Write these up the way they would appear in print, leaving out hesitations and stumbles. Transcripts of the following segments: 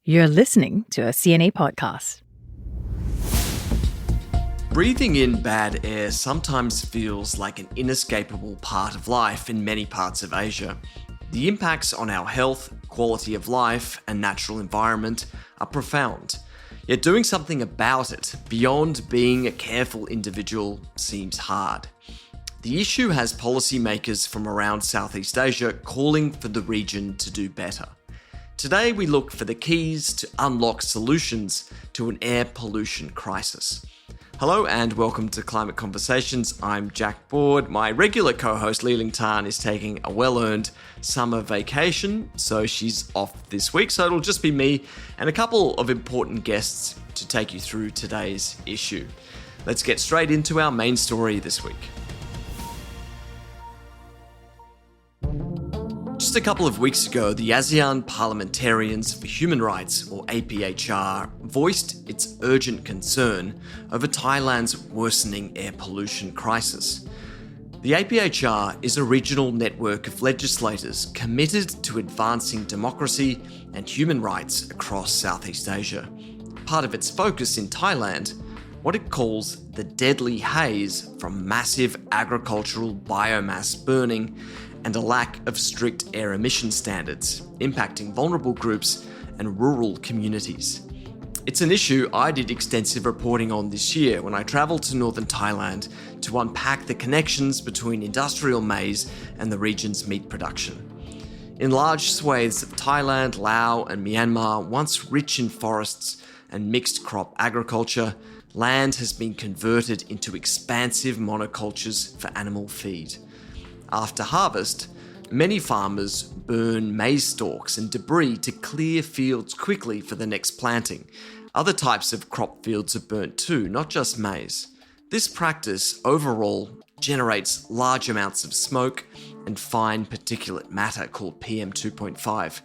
You're listening to a CNA podcast. Breathing in bad air sometimes feels like an inescapable part of life in many parts of Asia. The impacts on our health, quality of life, and natural environment are profound. Yet doing something about it, beyond being a careful individual, seems hard. The issue has policymakers from around Southeast Asia calling for the region to do better. Today we look for the keys to unlock solutions to an air pollution crisis. Hello and welcome to Climate Conversations. I'm Jack Board. My regular co-host Li Ling Tan is taking a well-earned summer vacation, so she's off this week. So it'll just be me and a couple of important guests to take you through today's issue. Let's get straight into our main story this week. Just a couple of weeks ago, the ASEAN Parliamentarians for Human Rights, or APHR, voiced its urgent concern over Thailand's worsening air pollution crisis. The APHR is a regional network of legislators committed to advancing democracy and human rights across Southeast Asia. Part of its focus in Thailand, what it calls the deadly haze from massive agricultural biomass burning and a lack of strict air emission standards, impacting vulnerable groups and rural communities. It's an issue I did extensive reporting on this year when I travelled to northern Thailand to unpack the connections between industrial maize and the region's meat production. In large swathes of Thailand, Laos and Myanmar, once rich in forests and mixed crop agriculture, land has been converted into expansive monocultures for animal feed. After harvest, many farmers burn maize stalks and debris to clear fields quickly for the next planting. Other types of crop fields are burnt too, not just maize. This practice overall generates large amounts of smoke and fine particulate matter called PM2.5,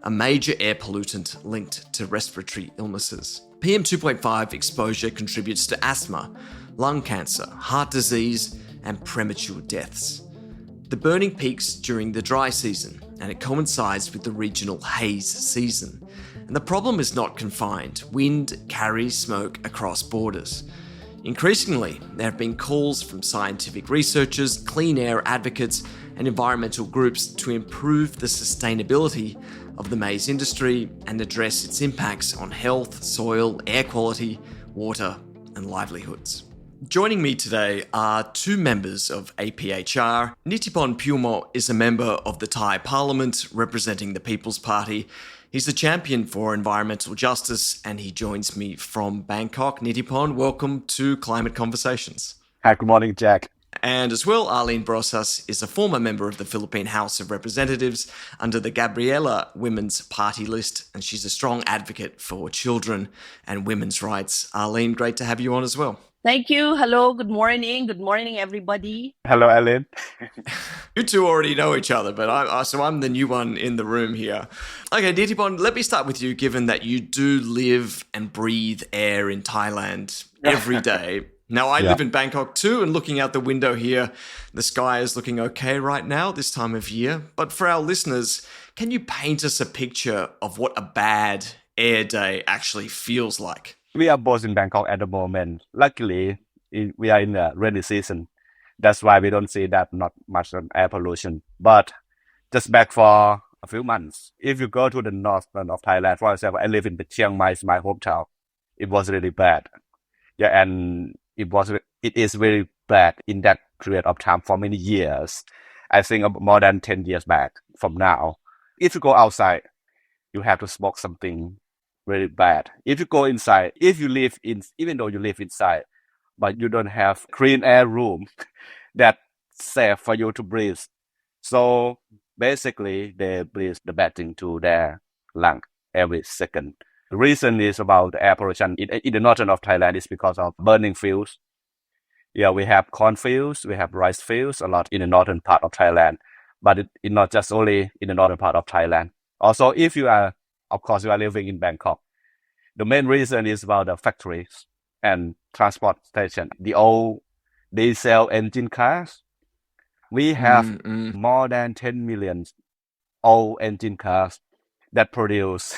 a major air pollutant linked to respiratory illnesses. PM2.5 exposure contributes to asthma, lung cancer, heart disease, and premature deaths. The burning peaks during the dry season, and it coincides with the regional haze season. And the problem is not confined. Wind carries smoke across borders. Increasingly, there have been calls from scientific researchers, clean air advocates, and environmental groups to improve the sustainability of the maize industry and address its impacts on health, soil, air quality, water, and livelihoods. Joining me today are two members of APHR. Nitipon Piwmow is a member of the Thai Parliament representing the People's Party. He's a champion for environmental justice and he joins me from Bangkok. Nitipon, welcome to Climate Conversations. Hi, good morning, Jack. And as well, Arlene Brosas is a former member of the Philippine House of Representatives under the Gabriela Women's Party list, and she's a strong advocate for children and women's rights. Arlene, great to have you on as well. Thank you. Hello. Good morning. Good morning, everybody. Hello, Arlene. You two already know each other, but I'm the new one in the room here. Okay, Nitipon, let me start with you, given that you do live and breathe air in Thailand every day. Now, I live in Bangkok too, and looking out the window here, the sky is looking okay right now, this time of year. But for our listeners, can you paint us a picture of what a bad air day actually feels like? We are both in Bangkok at the moment. Luckily, we are in the rainy season. That's why we don't see that not much air pollution. But just back for a few months, if you go to the northern of Thailand, for example, I live in Chiang Mai, it's my hometown. It was really bad. Yeah, and it is very bad in that period of time for many years. I think more than 10 years back from now. If you go outside, you have to smoke something really bad. If you go inside, even though you live inside, but you don't have clean air room that's safe for you to breathe. So basically, they breathe the bad thing to their lung every second. The reason is about the air pollution in the northern of Thailand is because of burning fields. Yeah, we have cornfields, we have rice fields a lot in the northern part of Thailand, but it's not just only in the northern part of Thailand. Also, if you are living in Bangkok, the main reason is about the factories and transport station. The old diesel engine cars, we have more than 10 million old engine cars that produce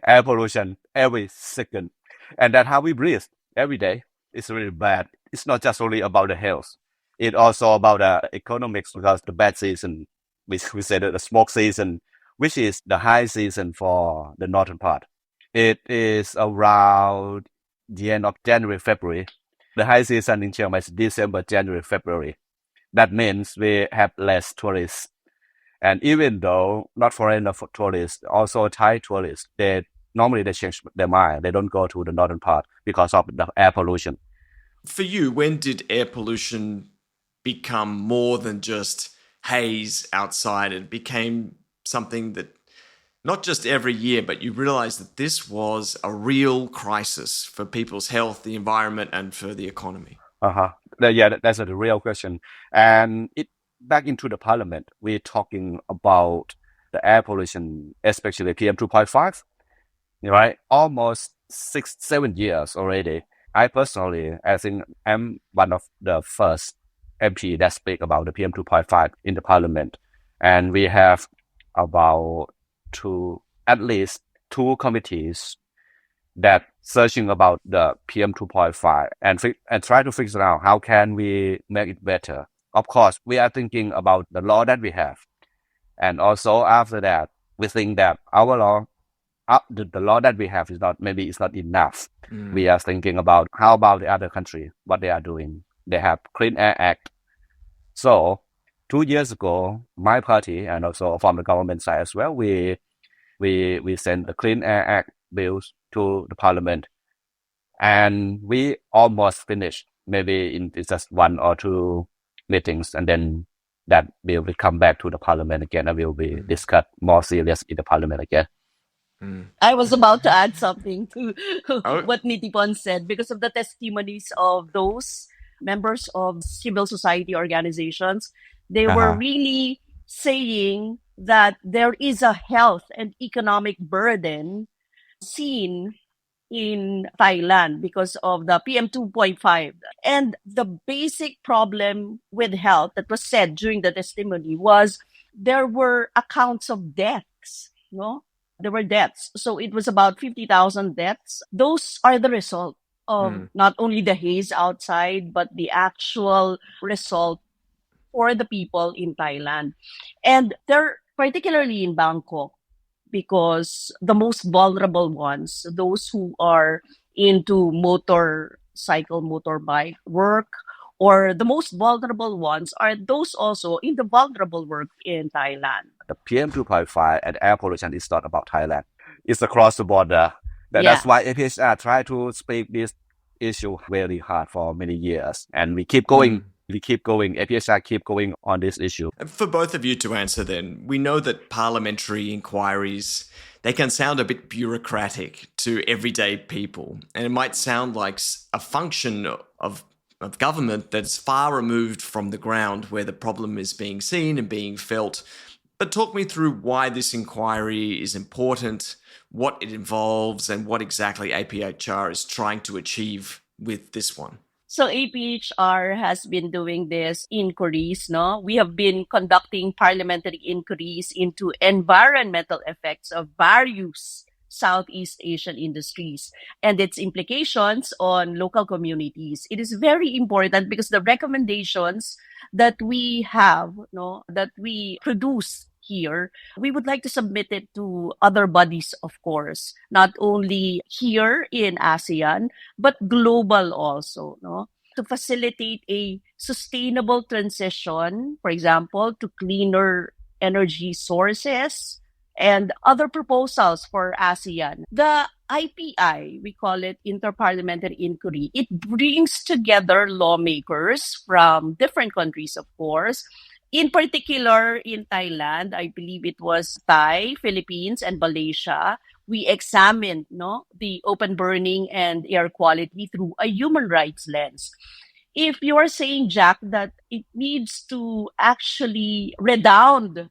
air pollution every second. And that's how we breathe every day. It's really bad. It's not just only about the health. It's also about the economics because the bad season, we say that the smoke season, which is the high season for the northern part. It is around the end of January, February. The high season in Chiang Mai is December, January, February. That means we have less tourists. And even though not foreigner tourists, also Thai tourists, normally they change their mind. They don't go to the northern part because of the air pollution. For you, when did air pollution become more than just haze outside? It became something that not just every year, but you realized that this was a real crisis for people's health, the environment, and for the economy. Yeah, that's the real question. And back into the parliament, we're talking about the air pollution, especially PM 2.5, right? Almost 6-7 years already. I think I'm one of the first MP that speak about the PM 2.5 in the parliament. And we have about at least two committees that searching about the PM 2.5 and try to figure out how can we make it better. Of course, we are thinking about the law that we have. And also after that, we think that our law, the law that we have is not enough. We are thinking about how about the other country, what they are doing. They have Clean Air Act. So 2 years ago, my party and also from the government side as well, we sent the Clean Air Act bills to the parliament, and we almost finished. Maybe in just 1 or 2 meetings, and then that bill will come back to the parliament again and will be discussed more serious in the parliament again. I was about to add something to what Nitipon said because of the testimonies of those members of civil society organizations. They were really saying that there is a health and economic burden seen in Thailand because of the PM 2.5. And the basic problem with health that was said during the testimony was there were accounts of deaths, no? There were deaths. So it was about 50,000 deaths. Those are the result of not only the haze outside, but the actual result for the people in Thailand. And they're particularly in Bangkok, because the most vulnerable ones, those who are into motorbike work, or the most vulnerable ones are those also in the vulnerable work in Thailand. The PM 2.5 and air pollution is not about Thailand. It's across the border. That's why APHR try to speak this issue very hard for many years. And we keep going. APHR keep going on this issue. For both of you to answer then, we know that parliamentary inquiries, they can sound a bit bureaucratic to everyday people. And it might sound like a function of government that's far removed from the ground where the problem is being seen and being felt. But talk me through why this inquiry is important, what it involves, and what exactly APHR is trying to achieve with this one. So APHR has been doing this inquiries, no? We have been conducting parliamentary inquiries into environmental effects of various Southeast Asian industries and its implications on local communities. It is very important because the recommendations that we have, that we produce here, we would like to submit it to other bodies, of course, not only here in ASEAN, but global also, to facilitate a sustainable transition, for example, to cleaner energy sources and other proposals for ASEAN. The IPI, we call it Interparliamentary Inquiry, it brings together lawmakers from different countries, of course. In particular, in Thailand, I believe it was Thai, Philippines, and Malaysia. We examined the open burning and air quality through a human rights lens. If you are saying, Jack, that it needs to actually redound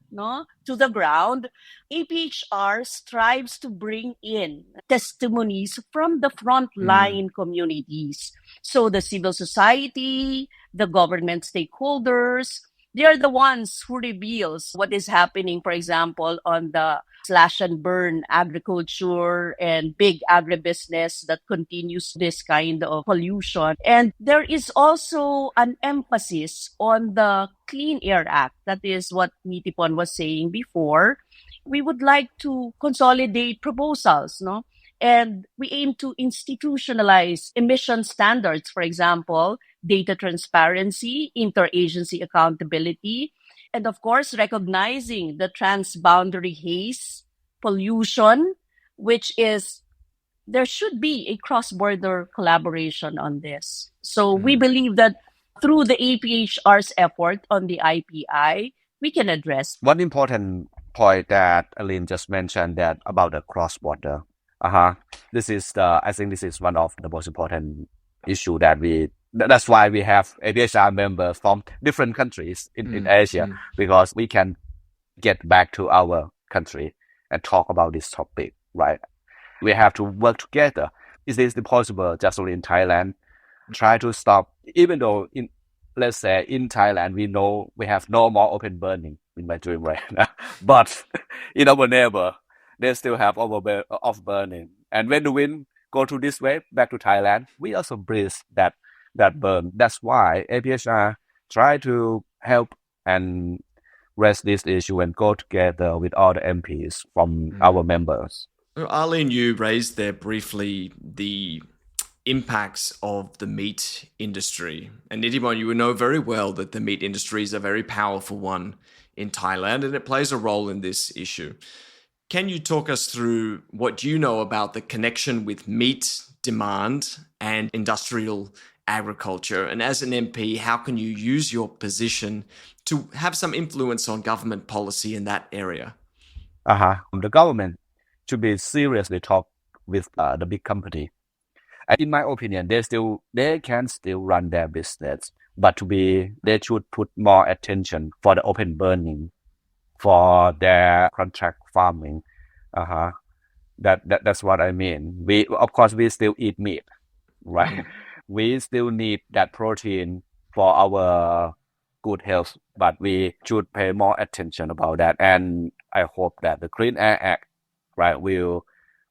to the ground, APHR strives to bring in testimonies from the frontline communities. So the civil society, the government stakeholders, They are the ones who reveals what is happening, for example, on the slash and burn agriculture and big agribusiness that continues this kind of pollution. And there is also an emphasis on the Clean Air Act. That is what Nitipon was saying before. We would like to consolidate proposals, no? And we aim to institutionalize emission standards, for example, data transparency, interagency accountability, and of course, recognizing the transboundary haze pollution, which is there should be a cross-border collaboration on this. So we believe that through the APHR's effort on the IPI, we can address. One important point that Arlene just mentioned that about the cross-border. This is I think this is one of the most important issue that that's why we have APHR members from different countries in Asia, because we can get back to our country and talk about this topic, right? We have to work together. Is this possible just only in Thailand? Try to stop, even though let's say in Thailand, we know we have no more open burning in my dream right now, but in our neighbor, they still have off burning. And when the wind go to this way, back to Thailand, we also breathe that burn. That's why APHR try to help and raise this issue and go together with all the MPs from our members. Arlene, you raised there briefly the impacts of the meat industry. And Nitipon, you would know very well that the meat industry is a very powerful one in Thailand, and it plays a role in this issue. Can you talk us through what you know about the connection with meat demand and industrial agriculture? And as an MP, how can you use your position to have some influence on government policy in that area? The government should be seriously talk with the big company. And in my opinion, they can still run their business, but they should put more attention for the open burning, for their contract farming. That's what I mean. Of course we still eat meat, right? We still need that protein for our good health, but we should pay more attention about that. And I hope that the Clean Air Act, right, will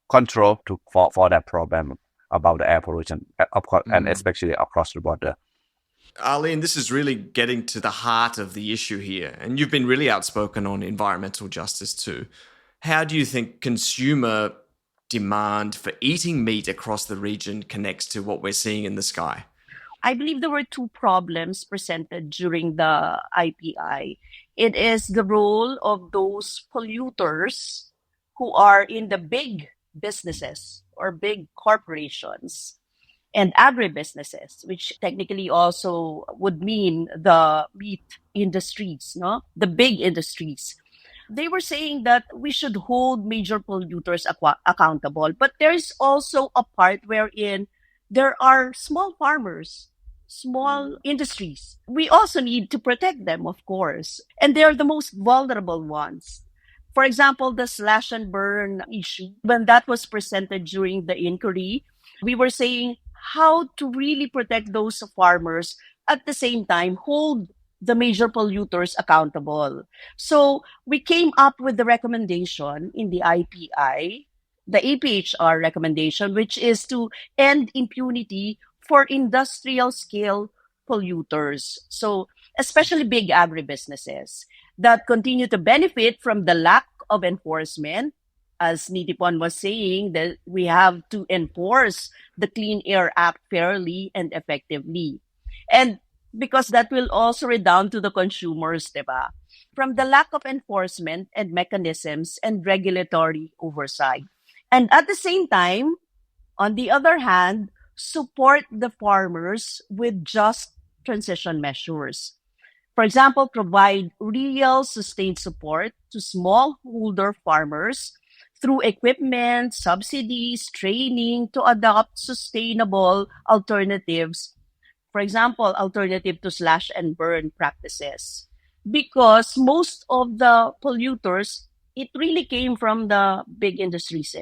control for that problem about the air pollution, of course, and especially across the border. Arlene, this is really getting to the heart of the issue here, and you've been really outspoken on environmental justice too. How do you think consumer demand for eating meat across the region connects to what we're seeing in the sky? I believe there were two problems presented during the IPI. It is the role of those polluters who are in the big businesses or big corporations and agribusinesses, which technically also would mean the meat industries, no? The big industries. They were saying that we should hold major polluters accountable, but there's also a part wherein there are small farmers, small industries. We also need to protect them, of course, and they're the most vulnerable ones. For example, the slash and burn issue, when that was presented during the inquiry, we were saying how to really protect those farmers, at the same time hold the major polluters accountable. So we came up with the recommendation in the IPI, the APHR recommendation, which is to end impunity for industrial scale polluters. So especially big agribusinesses that continue to benefit from the lack of enforcement. As Nitipon was saying, that we have to enforce the Clean Air Act fairly and effectively. And because that will also redound to the consumers, diba? From the lack of enforcement and mechanisms and regulatory oversight. And at the same time, on the other hand, support the farmers with just transition measures. For example, provide real sustained support to smallholder farmers through equipment, subsidies, training to adopt sustainable alternatives. For example, alternative to slash and burn practices. Because most of the polluters, it really came from the big industries.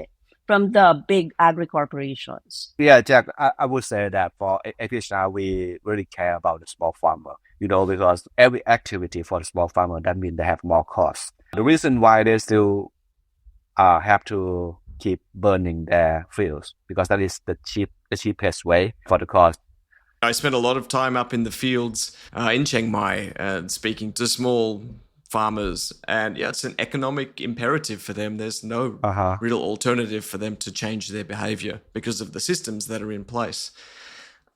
from the big agri-corporations. Yeah, Jack, I would say that for APHR, we really care about the small farmer, because every activity for the small farmer, that means they have more costs. The reason why they still have to keep burning their fields, because that is the cheapest way for the cost. I spent a lot of time up in the fields in Chiang Mai speaking to small farmers, and it's an economic imperative for them. There's no real alternative for them to change their behavior because of the systems that are in place.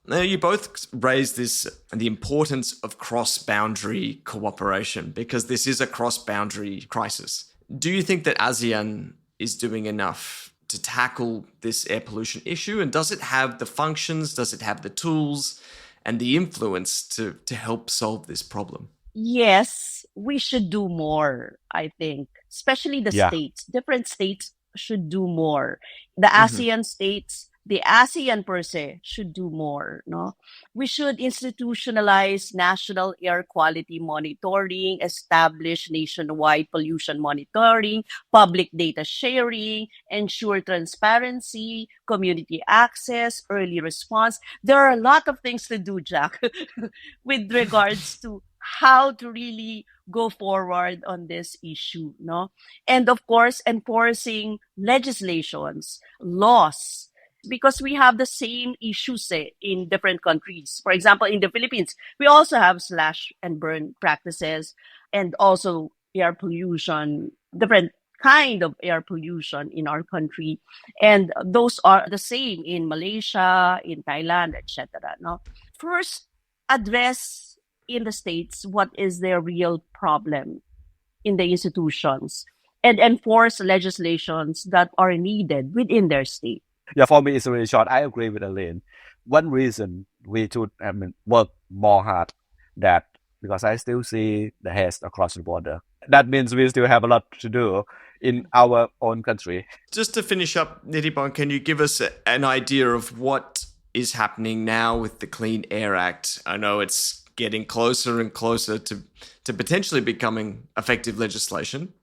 Now, you both raised the importance of cross-boundary cooperation, because this is a cross-boundary crisis. Do you think that ASEAN is doing enough to tackle this air pollution issue? And does it have the functions, does it have the tools and the influence to help solve this problem? Yes, we should do more, I think, especially the states. Different states should do more. The ASEAN states, the ASEAN per se should do more. No, we should institutionalize national air quality monitoring, establish nationwide pollution monitoring, public data sharing, ensure transparency, community access, early response. There are a lot of things to do, Jack, with regards to how to really go forward on this issue, no? And of course, enforcing legislations, laws, because we have the same issues in different countries. For example, in the Philippines, we also have slash and burn practices, and also air pollution, different kind of air pollution in our country. And those are the same in Malaysia, in Thailand, etc. No? First, address in the states what is their real problem in the institutions, and enforce legislations that are needed within their state. Yeah, for me, it's really short. I agree with Arlene. One reason we should work more hard, that because I still see the haze across the border. That means we still have a lot to do in our own country. Just to finish up, Nitipon, can you give us an idea of what is happening now with the Clean Air Act? I know it's getting closer and closer to potentially becoming effective legislation.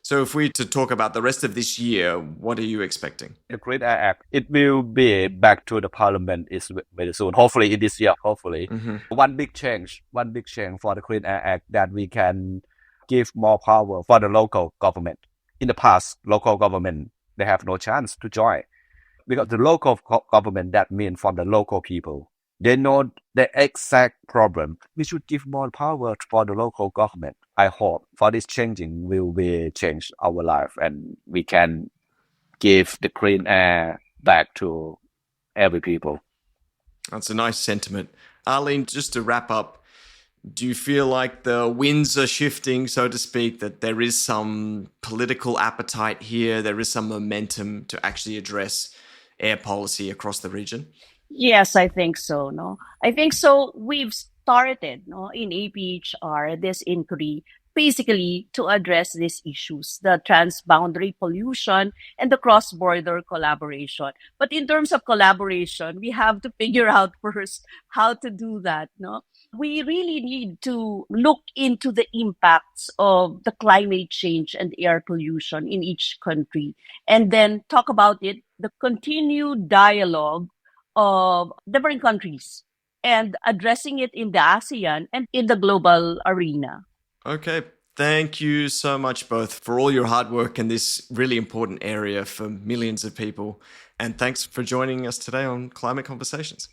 So if we to talk about the rest of this year, what are you expecting? The Clean Air Act, it will be back to the parliament is very soon. Hopefully in this year, hopefully. One big change for the Clean Air Act, that we can give more power for the local government. In the past, local government, they have no chance to join. Because the local government, that means from the local people. They know the exact problem. We should give more power for the local government. I hope for this changing will be change our life, and we can give the clean air back to every people. That's a nice sentiment. Arlene, just to wrap up, do you feel like the winds are shifting, so to speak, that there is some political appetite here, there is some momentum to actually address air policy across the region? Yes, I think so. No, I think so. We've started, in APHR, this inquiry basically to address these issues, the transboundary pollution and the cross-border collaboration. But in terms of collaboration, we have to figure out first how to do that. No, we really need to look into the impacts of the climate change and air pollution in each country, and then talk about it, the continued dialogue of different countries, and addressing it in the ASEAN and in the global arena. Okay. Thank you so much both for all your hard work in this really important area for millions of people. And thanks for joining us today on Climate Conversations.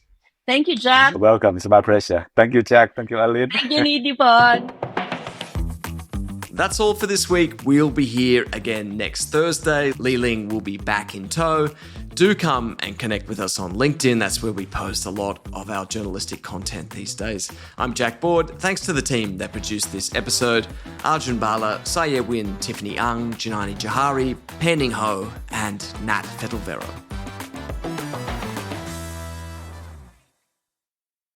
Thank you, Jack. You're welcome. It's my pleasure. Thank you, Jack. Thank you, Arlene. Thank you, Nitipon. That's all for this week. We'll be here again next Thursday. Li Ling will be back in tow. Do come and connect with us on LinkedIn. That's where we post a lot of our journalistic content these days. I'm Jack Board. Thanks to the team that produced this episode: Arjun Bala, Saye Win, Tiffany Ang, Janani Jahari, Penning Ho, and Nat Fetelvero.